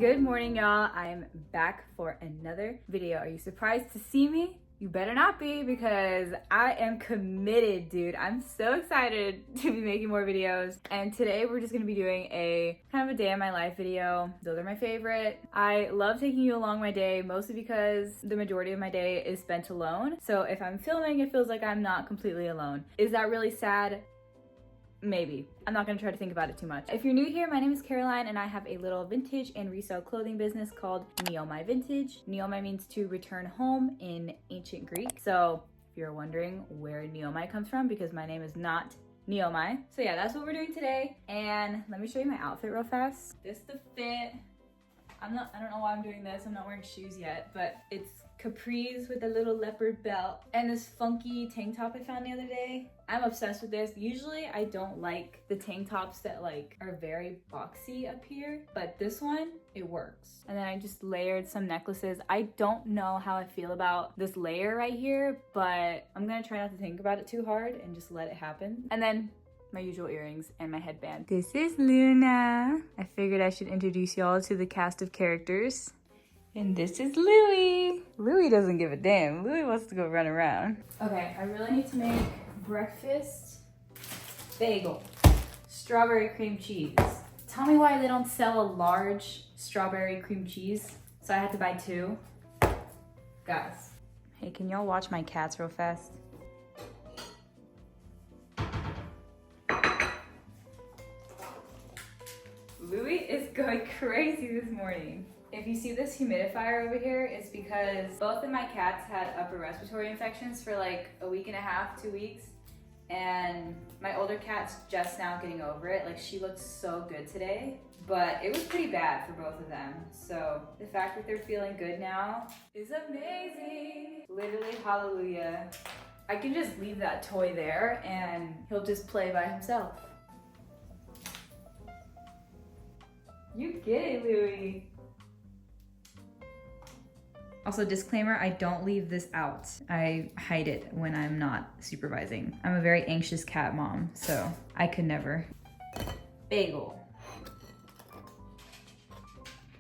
Good morning, y'all. I'm back for another video. Are you surprised to see me? You better not be, because I am committed, dude. I'm so excited to be making more videos. And today we're just gonna be doing a kind of a day in my life video. Those are my favorite. I love taking you along my day, mostly because the majority of my day is spent alone. So if I'm filming, it feels like I'm not completely alone. Is that really sad? Maybe. I'm not gonna try to think about it too much. If you're new here, my name is Caroline and I have a little vintage and resale clothing business called Neomai Vintage. Neomai means to return home in ancient Greek. So if you're wondering where Neomai comes from, because my name is not Neomai. So yeah, that's what we're doing today. And let me show you my outfit real fast. This the fit. I don't know why I'm doing this. I'm not wearing shoes yet, but it's capris with a little leopard belt and this funky tank top I found the other day. I'm obsessed with this. Usually I don't like the tank tops that like are very boxy up here, but this one, it works. And then I just layered some necklaces. I don't know how I feel about this layer right here, but I'm gonna try not to think about it too hard and just let it happen. And then my usual earrings and my headband. This is Luna. I figured I should introduce y'all to the cast of characters. And this is Louie. Louie doesn't give a damn. Louie wants to go run around. Okay, I really need to make breakfast. Bagel. Strawberry cream cheese. Tell me why they don't sell a large strawberry cream cheese. So I had to buy 2. Guys. Hey, can y'all watch my cats real fast? Louie is going crazy this morning. If you see this humidifier over here, it's because both of my cats had upper respiratory infections for like a week and a half, 2 weeks. And my older cat's just now getting over it. Like, she looked so good today, but it was pretty bad for both of them. So the fact that they're feeling good now is amazing. Literally, hallelujah. I can just leave that toy there and he'll just play by himself. You get it, Louie. Also, disclaimer, I don't leave this out. I hide it when I'm not supervising. I'm a very anxious cat mom, so I could never. Bagel.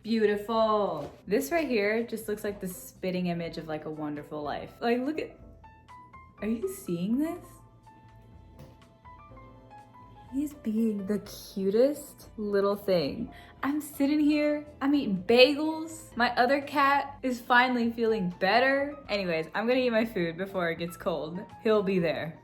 Beautiful. This right here just looks like the spitting image of like a wonderful life. Like, look at, are you seeing this? He's being the cutest little thing. I'm sitting here, I'm eating bagels. My other cat is finally feeling better. Anyways, I'm gonna eat my food before it gets cold. He'll be there.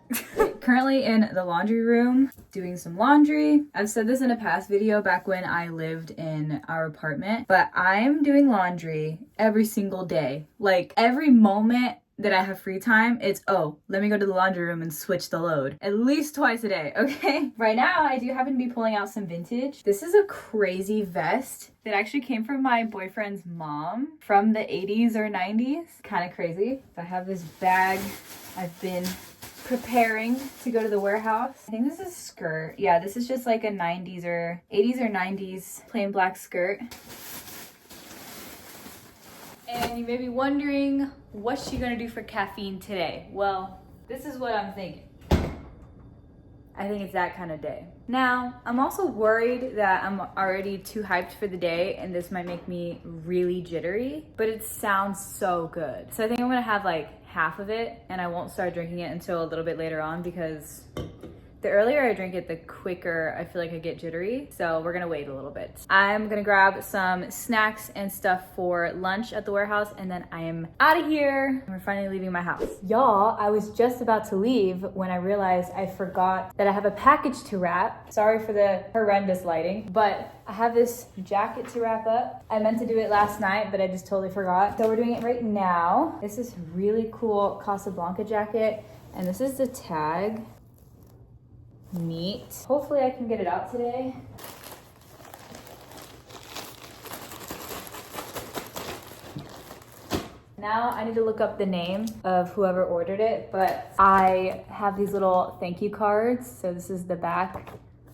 Currently in the laundry room, doing some laundry. I've said this in a past video back when I lived in our apartment, but I'm doing laundry every single day. Like, every moment that I have free time, it's, oh, let me go to the laundry room and switch the load. At least twice a day, okay? Right now, I do happen to be pulling out some vintage. This is a crazy vest that actually came from my boyfriend's mom from the 80s or 90s. Kind of crazy. So I have this bag I've been preparing to go to the warehouse. I think this is a skirt. Yeah, this is just like a 90s or 80s or 90s plain black skirt. And you may be wondering, what's she gonna do for caffeine today? Well, this is what I'm thinking. I think it's that kind of day. Now, I'm also worried that I'm already too hyped for the day and this might make me really jittery, but it sounds so good. So I think I'm gonna have like half of it and I won't start drinking it until a little bit later on, because the earlier I drink it, the quicker I feel like I get jittery. So we're gonna wait a little bit. I'm gonna grab some snacks and stuff for lunch at the warehouse, and then I am out of here. We're finally leaving my house. Y'all, I was just about to leave when I realized I forgot that I have a package to wrap. Sorry for the horrendous lighting, but I have this jacket to wrap up. I meant to do it last night, but I just totally forgot. So we're doing it right now. This is really cool Casablanca jacket, and this is the tag. Neat. Hopefully I can get it out today. Now I need to look up the name of whoever ordered it, but I have these little thank you cards. So this is the back.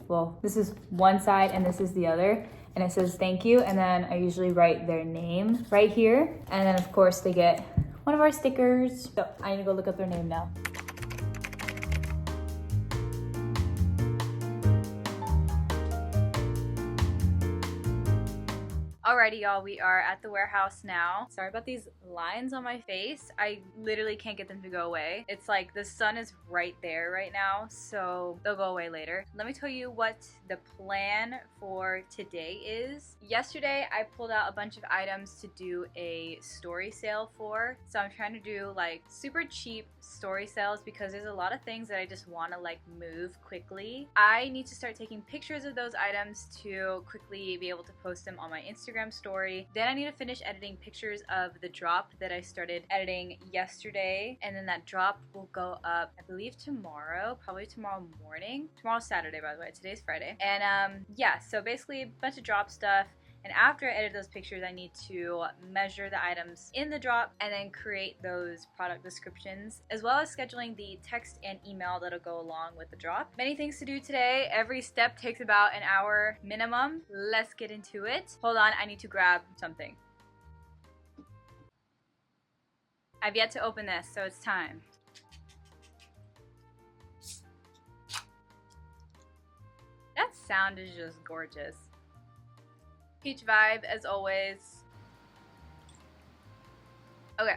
Well, this is one side and this is the other. And it says thank you. And then I usually write their name right here. And then of course they get one of our stickers. So I need to go look up their name now. Alrighty, y'all, we are at the warehouse now. Sorry about these lines on my face. I literally can't get them to go away. It's like the sun is right there right now, so they'll go away later. Let me tell you what the plan for today is. Yesterday, I pulled out a bunch of items to do a story sale for. So I'm trying to do like super cheap story sales because there's a lot of things that I just want to like move quickly. I need to start taking pictures of those items to quickly be able to post them on my Instagram story. Then I need to finish editing pictures of the drop that I started editing yesterday, and then that drop will go up I believe tomorrow, probably tomorrow morning. Tomorrow's Saturday, by the way. Today's Friday. And yeah, so basically a bunch of drop stuff. And after I edit those pictures, I need to measure the items in the drop and then create those product descriptions, as well as scheduling the text and email that'll go along with the drop. Many things to do today. Every step takes about an hour minimum. Let's get into it. Hold on, I need to grab something. I've yet to open this, so it's time. That sound is just gorgeous. Peach vibe as always. Okay,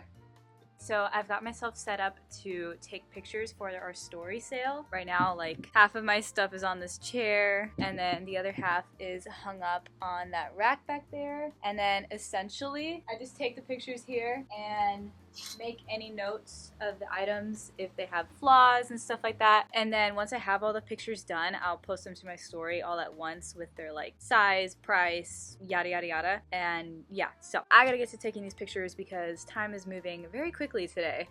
so I've got myself set up to take pictures for our story sale. Right now, like half of my stuff is on this chair, and then the other half is hung up on that rack back there. And then essentially, I just take the pictures here and make any notes of the items if they have flaws and stuff like that. And then once I have all the pictures done, I'll post them to my story all at once with their like size, price, yada yada yada. And yeah, so I gotta get to taking these pictures because time is moving very quickly today.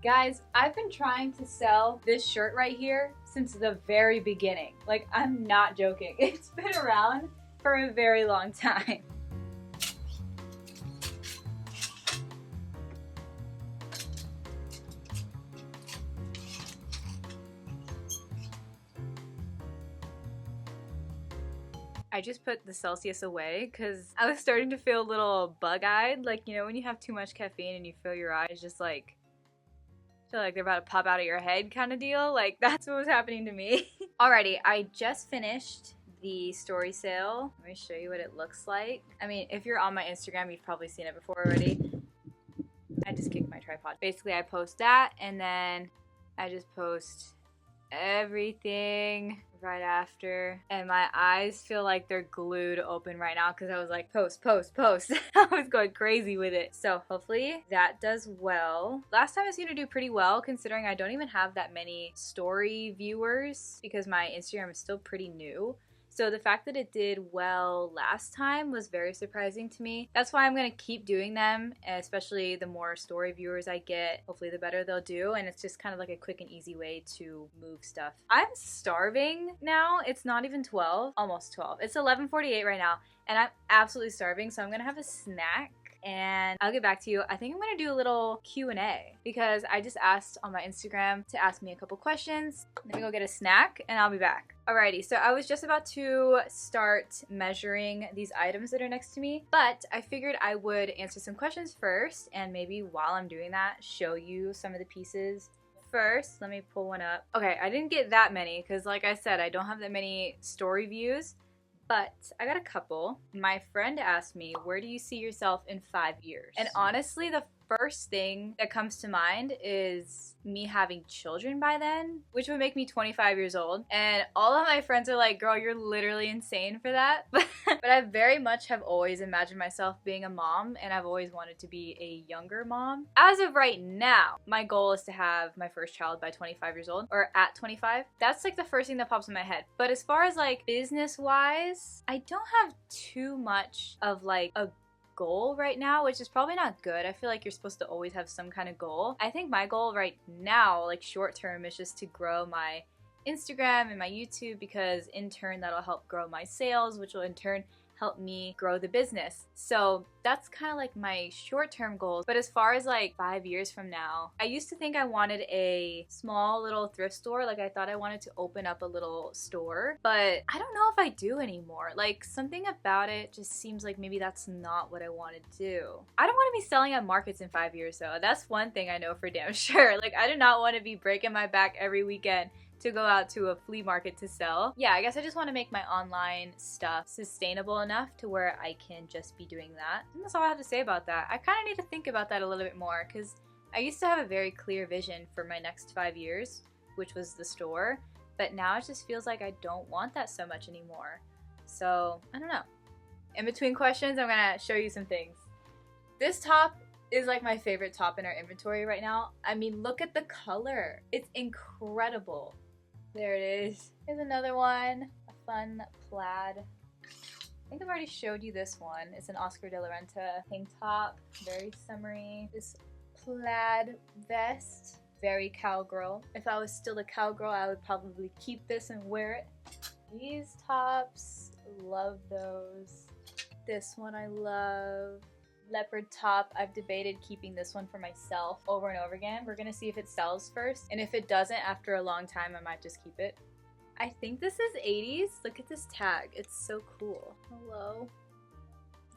Guys, I've been trying to sell this shirt right here since the very beginning. Like, I'm not joking. It's been around for a very long time. I just put the Celsius away because I was starting to feel a little bug-eyed. Like, you know, when you have too much caffeine and you feel your eyes just like feel like they're about to pop out of your head kind of deal. Like, that's what was happening to me. Alrighty, I just finished the story sale. Let me show you what it looks like. I mean, if you're on my Instagram, you've probably seen it before already. I just kicked my tripod. Basically, I post that, and then I just post everything right after, and my eyes feel like they're glued open right now because I was like, post, post, post. I was going crazy with it. So hopefully that does well. Last time I was gonna do pretty well considering I don't even have that many story viewers because my Instagram is still pretty new. So the fact that it did well last time was very surprising to me. That's why I'm going to keep doing them, especially the more story viewers I get, hopefully the better they'll do. And it's just kind of like a quick and easy way to move stuff. I'm starving now. It's not even 12, almost 12. It's 11:48 right now, and I'm absolutely starving. So I'm going to have a snack. And I'll get back to you. I think I'm gonna do a little Q&A because I just asked on my Instagram to ask me a couple questions. Let me go get a snack and I'll be back. Alrighty, so I was just about to start measuring these items that are next to me, but I figured I would answer some questions first, and maybe while I'm doing that, show you some of the pieces. First, let me pull one up. Okay, I didn't get that many because like I said, I don't have that many story views. But I got a couple. My friend asked me, where do you see yourself in 5 years? And honestly, the first thing that comes to mind is me having children by then, which would make me 25 years old. And all of my friends are like, girl, you're literally insane for that. But I very much have always imagined myself being a mom, and I've always wanted to be a younger mom. As of right now, my goal is to have my first child by 25 years old, or at 25. That's like the first thing that pops in my head. But as far as like business-wise, I don't have too much of like a goal right now, which is probably not good. I feel like you're supposed to always have some kind of goal. I think my goal right now, like short term, is just to grow my Instagram and my YouTube, because in turn that'll help grow my sales, which will in turn help me grow the business. So that's kind of like my short-term goals. But as far as like 5 years from now, I used to think I wanted a small little thrift store. Like I thought I wanted to open up a little store, but I don't know if I do anymore. Like something about it just seems like maybe that's not what I want to do. I don't want to be selling at markets in 5 years though. That's one thing I know for damn sure. Like I do not want to be breaking my back every weekend to go out to a flea market to sell. Yeah, I guess I just want to make my online stuff sustainable enough to where I can just be doing that. And that's all I have to say about that. I kind of need to think about that a little bit more because I used to have a very clear vision for my next 5 years, which was the store, but now it just feels like I don't want that so much anymore. So, I don't know. In between questions, I'm gonna show you some things. This top is like my favorite top in our inventory right now. I mean, look at the color. It's incredible. There it is. Here's another one, a fun plaid. I think I've already showed you this one. It's an Oscar de la Renta tank top, very summery. This plaid vest, very cowgirl. If I was still a cowgirl, I would probably keep this and wear it. These tops, love those. This one I love. Leopard top, I've debated keeping this one for myself over and over again. We're gonna see if it sells first, and if it doesn't after a long time, I might just keep it. I think this is 80s. Look at this tag, it's so cool. Hello.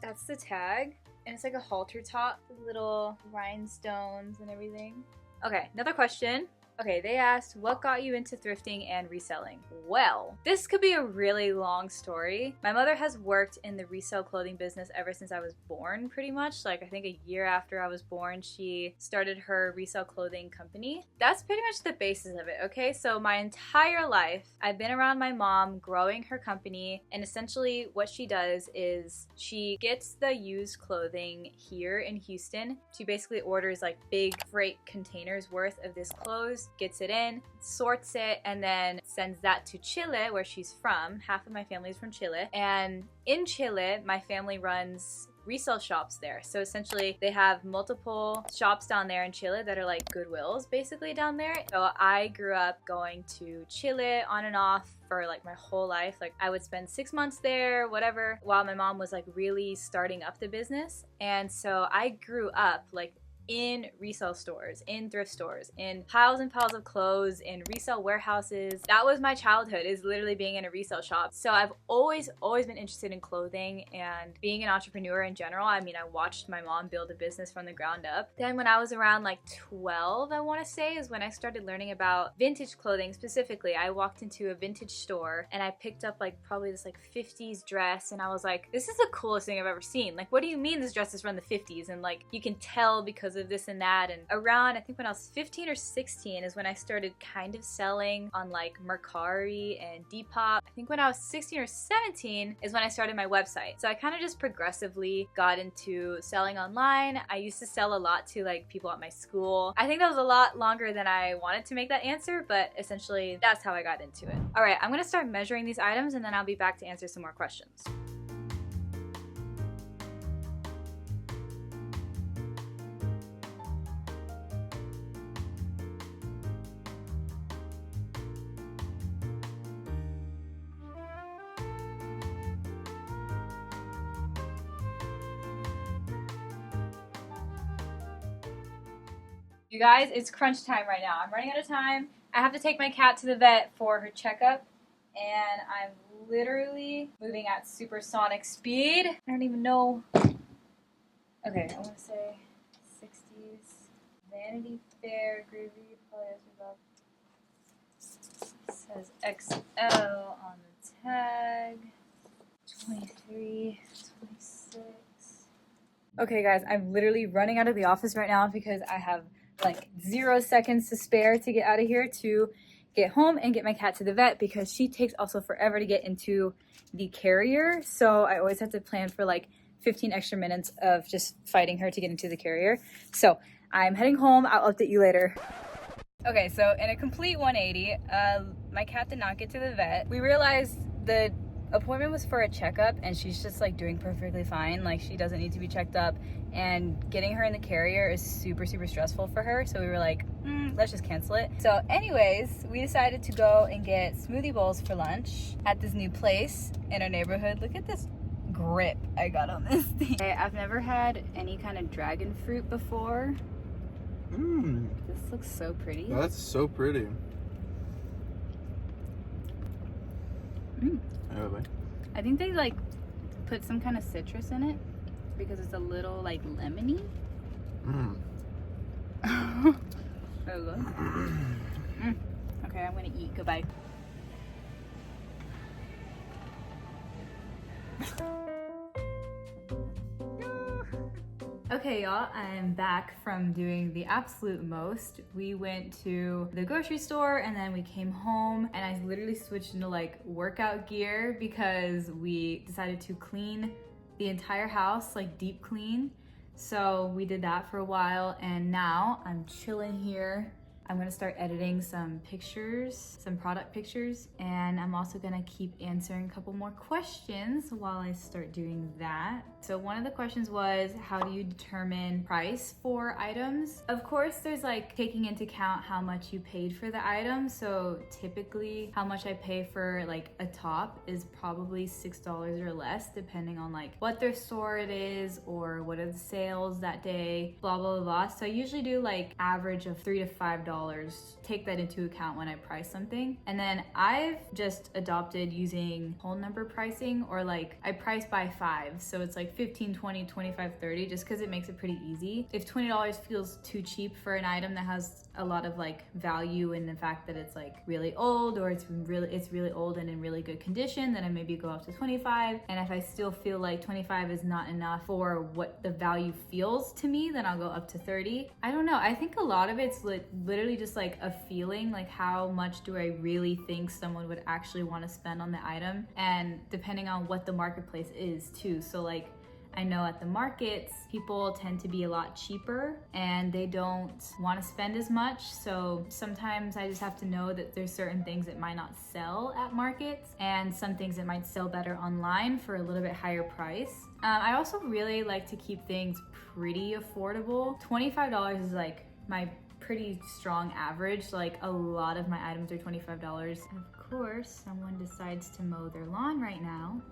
That's the tag, and it's like a halter top with little rhinestones and everything. Okay, another question. Okay, they asked, what got you into thrifting and reselling? Well, this could be a really long story. My mother has worked in the resale clothing business ever since I was born, pretty much. Like, I think a year after I was born, she started her resale clothing company. That's pretty much the basis of it, okay? So my entire life, I've been around my mom growing her company, and essentially what she does is she gets the used clothing here in Houston. She basically orders like big freight containers worth of this clothes, gets it in, sorts it, and then sends that to Chile, where she's from. Half of my family is from Chile, and in Chile my family runs resale shops there. So essentially they have multiple shops down there in Chile that are like Goodwills basically down there. So I grew up going to Chile on and off for like my whole life. Like I would spend 6 months there, whatever, while my mom was like really starting up the business. And so I grew up like in resale stores, in thrift stores, in piles and piles of clothes, in resale warehouses. That was my childhood, is literally being in a resale shop. So I've always been interested in clothing and being an entrepreneur in general. I mean, I watched my mom build a business from the ground up. Then when I was around like 12, I want to say, is when I started learning about vintage clothing specifically. I walked into a vintage store and I picked up like probably this like 50s dress, and I was like, this is the coolest thing I've ever seen. Like, what do you mean this dress is from the 50s? And like, you can tell because of this and that. And around, I think when I was 15 or 16 is when I started kind of selling on like Mercari and Depop. I think when I was 16 or 17 is when I started my website. So I kind of just progressively got into selling online. I used to sell a lot to like people at my school. I think that was a lot longer than I wanted to make that answer, but essentially that's how I got into it. All right, I'm gonna start measuring these items and then I'll be back to answer some more questions. You guys, it's crunch time right now. I'm running out of time. I have to take my cat to the vet for her checkup, and I'm literally moving at supersonic speed. I don't even know. Okay, I want to say 60s. Vanity Fair, Groovy, polyester. Says XL on the tag. 23, 26. Okay guys, I'm literally running out of the office right now because I have like 0 seconds to spare to get out of here to get home and get my cat to the vet, because she takes also forever to get into the carrier. So I always have to plan for like 15 extra minutes of just fighting her to get into the carrier. So I'm heading home. I'll update you later. Okay, so in a complete 180, my cat did not get to the vet. We realized the appointment was for a checkup and she's just like doing perfectly fine. Like, she doesn't need to be checked up, and getting her in the carrier is super stressful for her. So we were like, let's just cancel it. So anyways, we decided to go and get smoothie bowls for lunch at this new place in our neighborhood. Look at this grip I got on this thing. Okay, I've never had any kind of dragon fruit before. This looks so pretty. That's so pretty. I think they like put some kind of citrus in it because it's a little like lemony. Oh, look. Okay, I'm gonna eat. Goodbye. Okay, y'all, I'm back from doing the absolute most. We went to the grocery store and then we came home and I literally switched into like workout gear because we decided to clean the entire house, like deep clean. So we did that for a while and now I'm chilling here. I'm gonna start editing some pictures, some product pictures, and I'm also gonna keep answering a couple more questions while I start doing that. So one of the questions was, how do you determine price for items? Of course, there's like taking into account how much you paid for the item. So typically how much I pay for like a top is probably $6 or less, depending on like what their store it is or what are the sales that day, blah, blah, blah. So I usually do like average of $3 to $5. Take that into account when I price something. And then I've just adopted using whole number pricing, or like I price by 5. So it's like 15, 20, 25, 30, just because it makes it pretty easy. If $20 feels too cheap for an item that has a lot of like value in the fact that it's like really old, or it's really old and in really good condition, then I maybe go up to 25. And if I still feel like 25 is not enough for what the value feels to me, then I'll go up to 30. I don't know. I think a lot of it's literally just like a feeling, like how much do I really think someone would actually want to spend on the item, and depending on what the marketplace is too. So like I know at the markets, people tend to be a lot cheaper and they don't want to spend as much. So sometimes I just have to know that there's certain things that might not sell at markets and some things that might sell better online for a little bit higher price. I also really like to keep things pretty affordable. $25 is like my pretty strong average. Like a lot of my items are $25. Of course, someone decides to mow their lawn right now.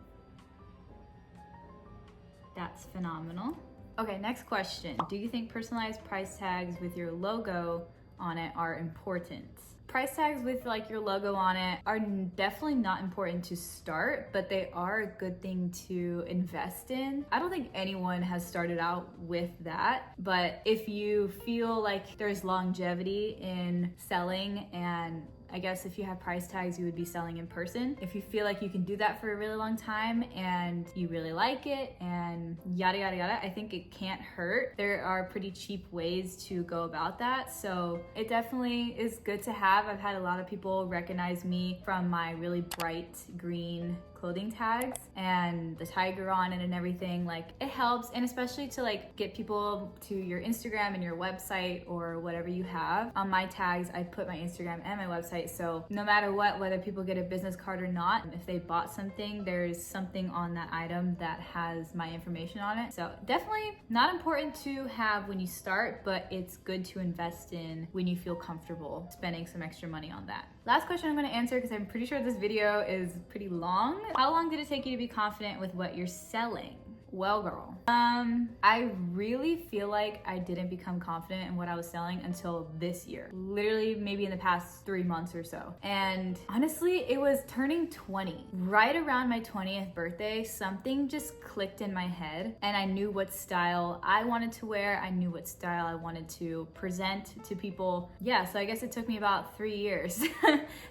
That's phenomenal. Okay, next question. Do you think personalized price tags with your logo on it are important? Price tags with like your logo on it are definitely not important to start, but they are a good thing to invest in. I don't think anyone has started out with that, but if you feel like there's longevity in selling, and I guess if you have price tags, you would be selling in person. If you feel like you can do that for a really long time and you really like it and yada, yada, yada, I think it can't hurt. There are pretty cheap ways to go about that. So it definitely is good to have. I've had a lot of people recognize me from my really bright green clothing tags and the tiger on it and everything. Like it helps, and especially to like get people to your Instagram and your website or whatever you have. On my tags, I put my Instagram and my website, so no matter what, whether people get a business card or not, if they bought something, there's something on that item that has my information on it. So definitely not important to have when you start, but it's good to invest in when you feel comfortable spending some extra money on that. Last question I'm going to answer, because I'm pretty sure this video is pretty long. How long did it take you to be confident with what you're selling? Well, girl, I really feel like I didn't become confident in what I was selling until this year. Literally maybe in the past 3 months or so. And honestly, it was turning 20. Right around my 20th birthday, something just clicked in my head and I knew what style I wanted to wear. I knew what style I wanted to present to people. Yeah, so I guess it took me about 3 years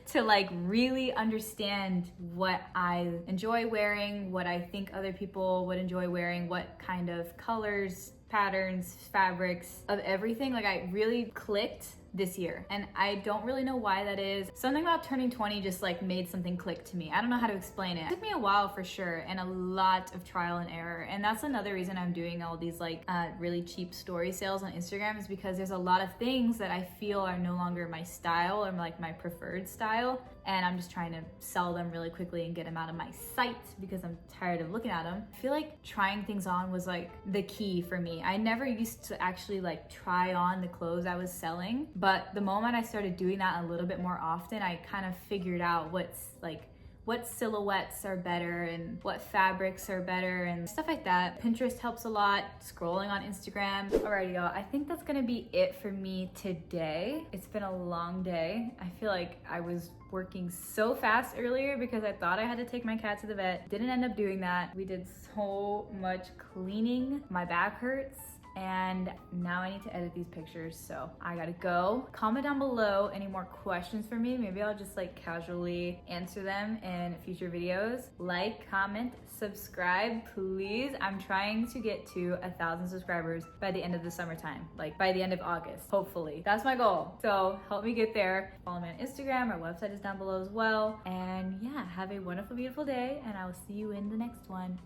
to like really understand what I enjoy wearing, what I think other people would enjoy wearing, what kind of colors, patterns, fabrics, of everything. Like I really clicked this year, and I don't really know why that is. Something about turning 20 just like made something click to me. I don't know how to explain it. It took me a while for sure, and a lot of trial and error, and that's another reason I'm doing all these like really cheap story sales on Instagram, is because there's a lot of things that I feel are no longer my style or like my preferred style, and I'm just trying to sell them really quickly and get them out of my sight because I'm tired of looking at them. I feel like trying things on was like the key for me. I never used to actually like try on the clothes I was selling, but the moment I started doing that a little bit more often, I kind of figured out what silhouettes are better and what fabrics are better and stuff like that. Pinterest helps a lot, scrolling on Instagram. Alrighty y'all, I think that's gonna be it for me today. It's been a long day. I feel like I was working so fast earlier because I thought I had to take my cat to the vet. Didn't end up doing that. We did so much cleaning. My back hurts. And now I need to edit these pictures, so I gotta go. Comment down below any more questions for me. Maybe I'll just like casually answer them in future videos. Like, comment, subscribe, please. I'm trying to get to 1,000 subscribers by the end of the summertime, like by the end of August, hopefully. That's my goal. So help me get there. Follow me on Instagram. Our website is down below as well. And yeah, have a wonderful, beautiful day, and I will see you in the next one.